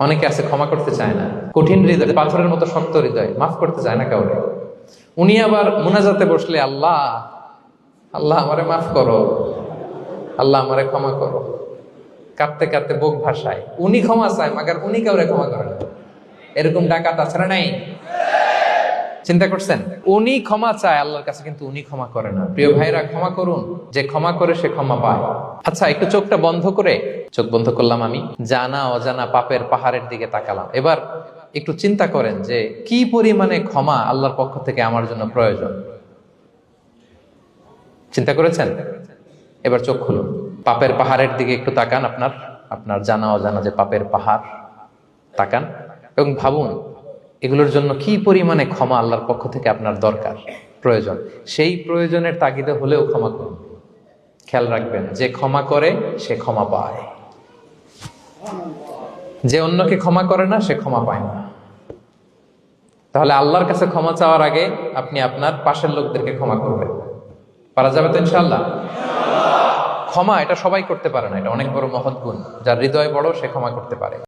অনেকে আছে ক্ষমা করতে চায় না, কঠিন হৃদয়, পাথরের মতো শক্ত হৃদয়, মাফ করতে চায় না কাউরে। উনি আবার মুনাজাতে বসলে আল্লাহ আল্লাহ আমারে মাফ করো, আল্লাহ আমারে ক্ষমা করো, কাঁদতে কাঁদতে বুক ভাসায়। উনি ক্ষমা চায়, মাগার উনি কাউরে ক্ষমা করে না। এরকম ডাকাত আছে না নাই? চিন্তা করছেন? উনি ক্ষমা চায় আল্লাহর কাছে, কিন্তু উনি ক্ষমা করে না। প্রিয় ভাইরা, ক্ষমা করুন। যে ক্ষমা করে সে ক্ষমা পায়। আচ্ছা, একটু চোখটা বন্ধ করে, চোখ বন্ধ করলাম আমি, জানা অজানা পাপের পাহাড়ের দিকে তাকালাম। এবার একটু চিন্তা করেন যে কি পরিমাণে ক্ষমা আল্লাহর পক্ষ থেকে আমার জন্য প্রয়োজন। চিন্তা করেছেন? এবার চোখ খুলুন, পাপের পাহাড়ের দিকে একটু তাকান। আপনার জানা অজানা যে পাপের পাহাড়, তাকান এবং ভাবুন এগুলোর জন্য কি পরিমাণে ক্ষমা আল্লাহর পক্ষ থেকে আপনার দরকার, প্রয়োজন। সেই প্রয়োজনের তাগিদে হলেও ক্ষমা করুন। খেয়াল রাখবেন, যে ক্ষমা করে সে ক্ষমা পায়, যে অন্যকে ক্ষমা করে না সে ক্ষমা পায় না। তাহলে আল্লাহর কাছে ক্ষমা চাওয়ার আগে আপনি আপনার পাশের লোকদেরকে ক্ষমা করবেন। পারা যাবে তো ইনশাআল্লাহ? ক্ষমা এটা সবাই করতে পারে না, এটা অনেক বড় মহৎ গুণ। যার হৃদয় বড় সে ক্ষমা করতে পারে।